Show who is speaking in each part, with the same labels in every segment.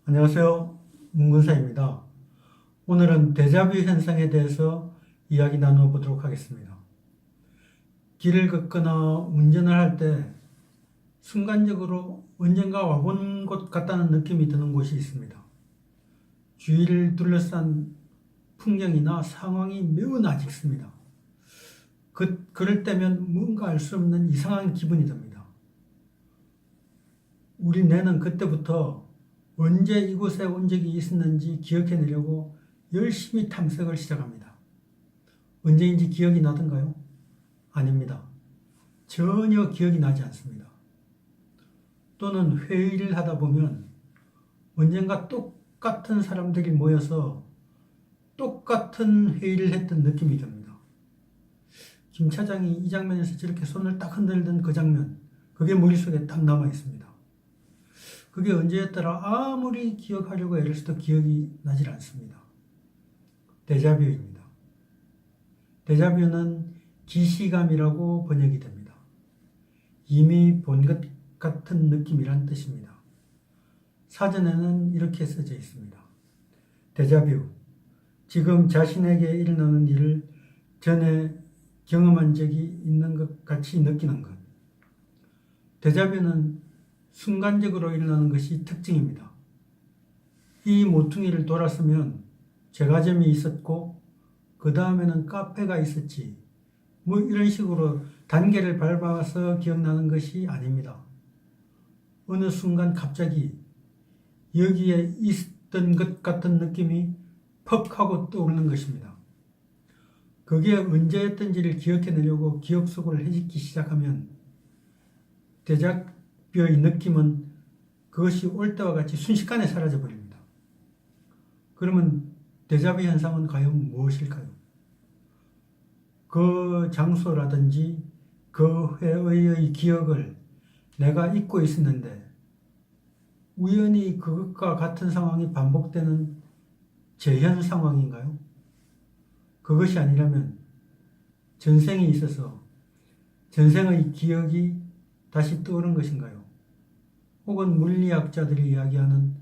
Speaker 1: 안녕하세요. 문근사입니다. 오늘은 데자뷰 현상에 대해서 이야기 나누어 보도록 하겠습니다. 길을 걷거나 운전을 할 때 순간적으로 언젠가 와본 곳 같다는 느낌이 드는 곳이 있습니다. 주위를 둘러싼 풍경이나 상황이 매우 낯익습니다. 그럴 때면 뭔가 알 수 없는 이상한 기분이 듭니다. 우리 뇌는 그때부터 언제 이곳에 온 적이 있었는지 기억해내려고 열심히 탐색을 시작합니다. 언제인지 기억이 나던가요? 아닙니다. 전혀 기억이 나지 않습니다. 또는 회의를 하다 보면 언젠가 똑같은 사람들이 모여서 똑같은 회의를 했던 느낌이 듭니다. 김 차장이 이 장면에서 저렇게 손을 딱 흔들던 그 장면, 그게 머릿속에 딱 남아 있습니다. 그게 언제였더라 아무리 기억하려고 애를 써도 기억이 나질 않습니다. 데자뷰입니다. 데자뷰는 기시감이라고 번역이 됩니다. 이미 본 것 같은 느낌이란 뜻입니다. 사전에는 이렇게 써져 있습니다. 데자뷰, 지금 자신에게 일어나는 일을 전에 경험한 적이 있는 것 같이 느끼는 것. 데자뷰는 순간적으로 일어나는 것이 특징입니다. 이 모퉁이를 돌았으면 제과점이 있었고 그 다음에는 카페가 있었지, 뭐 이런 식으로 단계를 밟아서 기억나는 것이 아닙니다. 어느 순간 갑자기 여기에 있었던 것 같은 느낌이 퍽 하고 떠오르는 것입니다. 그게 언제였던지를 기억해내려고 기억 속을 헤집기 시작하면 데자뷰의 느낌은 그것이 올 때와 같이 순식간에 사라져 버립니다. 그러면 데자뷰 현상은 과연 무엇일까요? 그 장소라든지 그 회의 기억을 내가 잊고 있었는데 우연히 그것과 같은 상황이 반복되는 재현 상황인가요? 그것이 아니라면 전생이 있어서 전생의 기억이 다시 떠오른 것인가요? 혹은 물리학자들이 이야기하는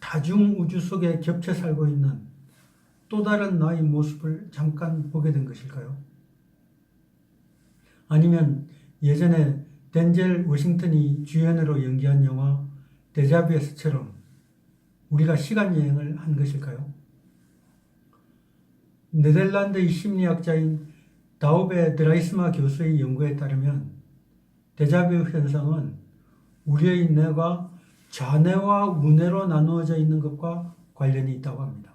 Speaker 1: 다중우주 속에 겹쳐 살고 있는 또 다른 나의 모습을 잠깐 보게 된 것일까요? 아니면 예전에 덴젤 워싱턴이 주연으로 연기한 영화 데자뷰에서처럼 우리가 시간여행을 한 것일까요? 네덜란드의 심리학자인 다우베 드라이스마 교수의 연구에 따르면 데자뷰 현상은 우리의 뇌가 좌뇌와 우뇌로 나누어져 있는 것과 관련이 있다고 합니다.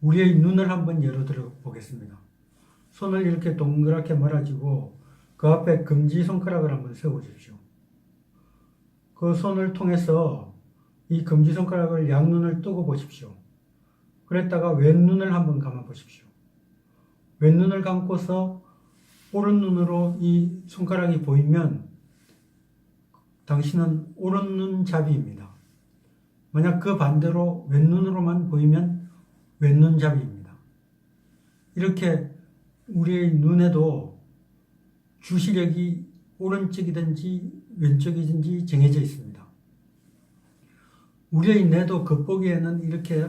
Speaker 1: 우리의 눈을 한번 예로 들어 보겠습니다. 손을 이렇게 동그랗게 말아주고 그 앞에 검지손가락을 한번 세워주십시오. 그 손을 통해서 이 검지손가락을 양눈을 뜨고 보십시오. 그랬다가 왼눈을 한번 감아 보십시오. 왼눈을 감고서 오른눈으로 이 손가락이 보이면 당신은 오른눈잡이입니다. 만약 그 반대로 왼눈으로만 보이면 왼눈잡이입니다. 이렇게 우리의 눈에도 주시력이 오른쪽이든지 왼쪽이든지 정해져 있습니다. 우리의 뇌도 겉보기에는 이렇게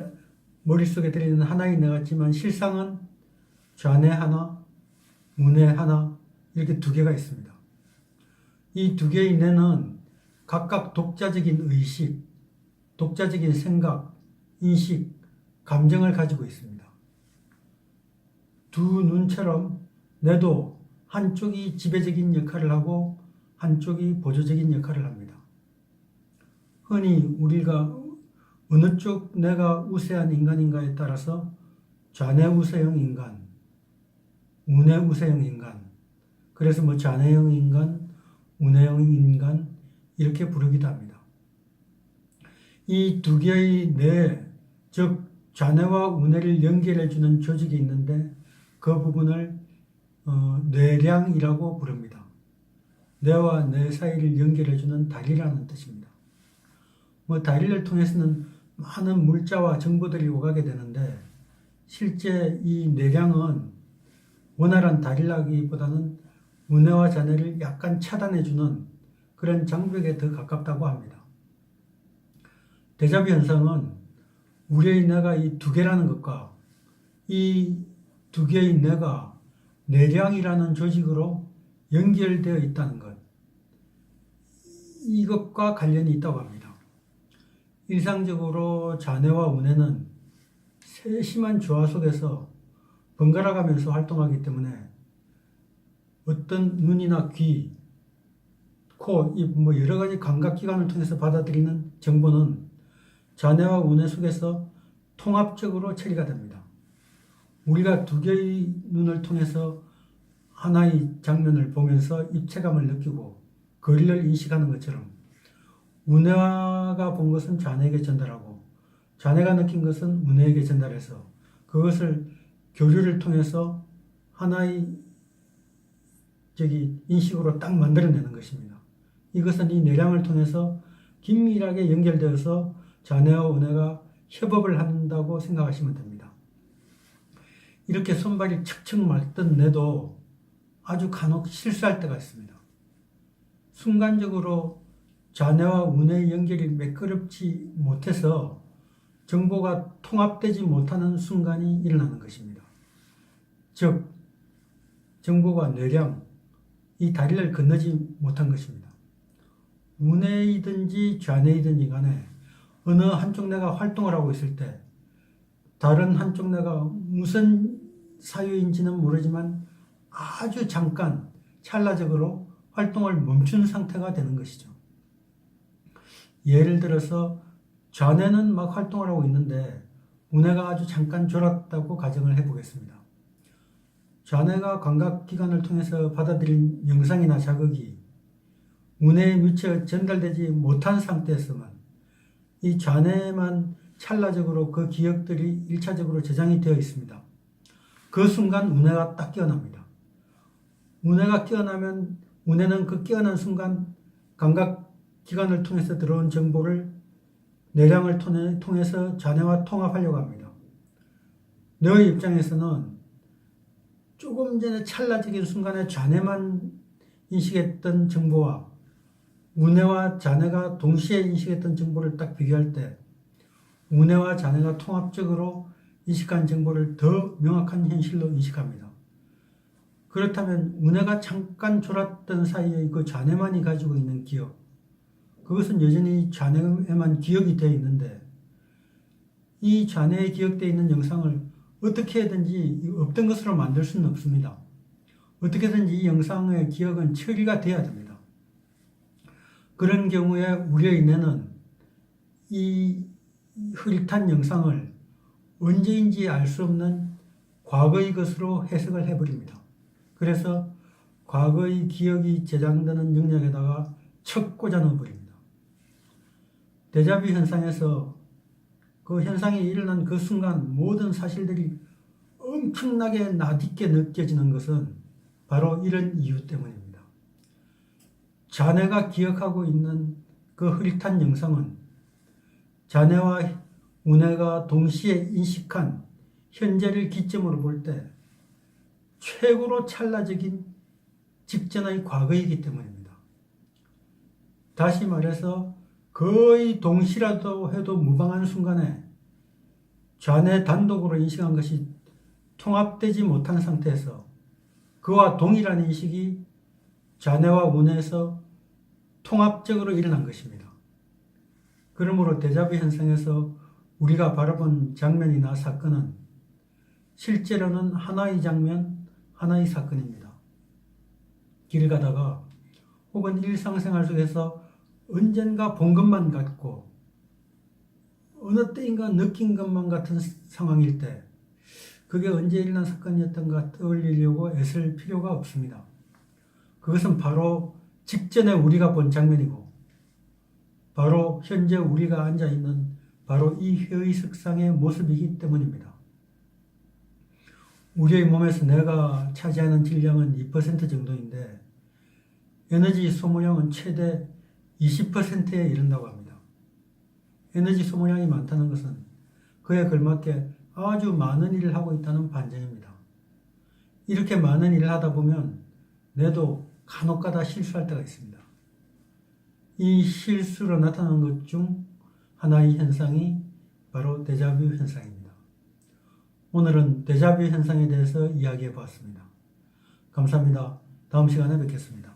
Speaker 1: 머릿속에 들어있는 하나의 뇌 같지만 실상은 좌뇌 하나, 우뇌 하나 이렇게 두 개가 있습니다. 이 두 개의 뇌는 각각 독자적인 의식, 독자적인 생각, 인식, 감정을 가지고 있습니다. 두 눈처럼 뇌도 한쪽이 지배적인 역할을 하고 한쪽이 보조적인 역할을 합니다. 흔히 우리가 어느 쪽 뇌가 우세한 인간인가에 따라서 좌뇌 우세형 인간, 우뇌 우세형 인간, 그래서 뭐 좌뇌형 인간, 우뇌형 인간 이렇게 부르기도 합니다. 이 두 개의 뇌, 즉 좌뇌와 우뇌를 연결해주는 조직이 있는데 그 부분을 뇌량이라고 부릅니다. 뇌와 뇌 사이를 연결해주는 다리라는 뜻입니다. 뭐 다리를 통해서는 많은 물자와 정보들이 오가게 되는데 실제 이 뇌량은 원활한 다리라기보다는 우뇌와 좌뇌를 약간 차단해주는 그런 장벽에 더 가깝다고 합니다. 데자뷰 현상은 우리의 뇌가 이 두 개라는 것과 이 두 개의 뇌가 뇌량이라는 조직으로 연결되어 있다는 것, 이것과 관련이 있다고 합니다. 일상적으로 자뇌와 우뇌는 세심한 조화 속에서 번갈아 가면서 활동하기 때문에 어떤 눈이나 귀, 코, 입, 여러 가지 감각기관을 통해서 받아들이는 정보는 자뇌와 우뇌 속에서 통합적으로 처리가 됩니다. 우리가 두 개의 눈을 통해서 하나의 장면을 보면서 입체감을 느끼고 거리를 인식하는 것처럼 우뇌가 본 것은 자뇌에게 전달하고 자뇌가 느낀 것은 우뇌에게 전달해서 그것을 교류를 통해서 하나의 인식으로 딱 만들어내는 것입니다. 이것은 이 뇌량을 통해서 긴밀하게 연결되어서 자뇌와 우뇌가 협업을 한다고 생각하시면 됩니다. 이렇게 손발이 척척 맞던 뇌도 아주 간혹 실수할 때가 있습니다. 순간적으로 자뇌와 우뇌의 연결이 매끄럽지 못해서 정보가 통합되지 못하는 순간이 일어나는 것입니다. 즉, 정보가 뇌량, 이 다리를 건너지 못한 것입니다. 우뇌이든지 좌뇌이든지 간에 어느 한쪽 뇌가 활동을 하고 있을 때 다른 한쪽 뇌가 무슨 사유인지는 모르지만 아주 잠깐 찰나적으로 활동을 멈춘 상태가 되는 것이죠. 예를 들어서 좌뇌는 막 활동을 하고 있는데 우뇌가 아주 잠깐 졸았다고 가정을 해보겠습니다. 좌뇌가 감각기관을 통해서 받아들인 영상이나 자극이 우뇌에 미처 전달되지 못한 상태에서만 이 좌뇌만 찰나적으로 그 기억들이 1차적으로 저장이 되어 있습니다. 그 순간 우뇌가 딱 깨어납니다. 우뇌가 깨어나면 우뇌는 그 깨어난 순간 감각기관을 통해서 들어온 정보를 뇌량을 통해서 좌뇌와 통합하려고 합니다. 뇌의 입장에서는 조금 전에 찰나적인 순간에 좌뇌만 인식했던 정보와 우뇌와 좌뇌가 동시에 인식했던 정보를 딱 비교할 때 우뇌와 좌뇌가 통합적으로 인식한 정보를 더 명확한 현실로 인식합니다. 그렇다면 우뇌가 잠깐 졸았던 사이에 그 좌뇌만이 가지고 있는 기억, 그것은 여전히 좌뇌에만 기억이 되어 있는데 이 좌뇌에 기억되어 있는 영상을 어떻게 해든지 없던 것으로 만들 수는 없습니다. 어떻게든지 이 영상의 기억은 처리가 돼야 됩니다. 그런 경우에 우리의 뇌는 이 흐릿한 영상을 언제인지 알 수 없는 과거의 것으로 해석을 해버립니다. 그래서 과거의 기억이 저장되는 영역에다가 척 꽂아 넣어버립니다. 데자뷰 현상에서 그 현상이 일어난 그 순간 모든 사실들이 엄청나게 나딛게 느껴지는 것은 바로 이런 이유 때문입니다. 자뇌가 기억하고 있는 그 흐릿한 영상은 자뇌와 우뇌가 동시에 인식한 현재를 기점으로 볼 때 최고로 찰나적인 직전의 과거이기 때문입니다. 다시 말해서 거의 동시라도 해도 무방한 순간에 좌뇌 단독으로 인식한 것이 통합되지 못한 상태에서 그와 동일한 인식이 좌뇌와 우뇌에서 통합적으로 일어난 것입니다. 그러므로 데자뷰 현상에서 우리가 바라본 장면이나 사건은 실제로는 하나의 장면, 하나의 사건입니다. 길 가다가 혹은 일상생활 속에서 언젠가 본 것만 같고 어느 때인가 느낀 것만 같은 상황일 때 그게 언제 일어난 사건이었던가 떠올리려고 애쓸 필요가 없습니다. 그것은 바로 직전에 우리가 본 장면이고 바로 현재 우리가 앉아있는 바로 이 회의석상의 모습이기 때문입니다. 우리의 몸에서 뇌가 차지하는 질량은 2% 정도인데 에너지 소모량은 최대 20%에 이른다고 합니다. 에너지 소모량이 많다는 것은 그에 걸맞게 아주 많은 일을 하고 있다는 반증입니다. 이렇게 많은 일을 하다 보면 뇌도 간혹가다 실수할 때가 있습니다. 이 실수로 나타나는 것 중 하나의 현상이 바로 데자뷰 현상입니다. 오늘은 데자뷰 현상에 대해서 이야기해 보았습니다. 감사합니다. 다음 시간에 뵙겠습니다.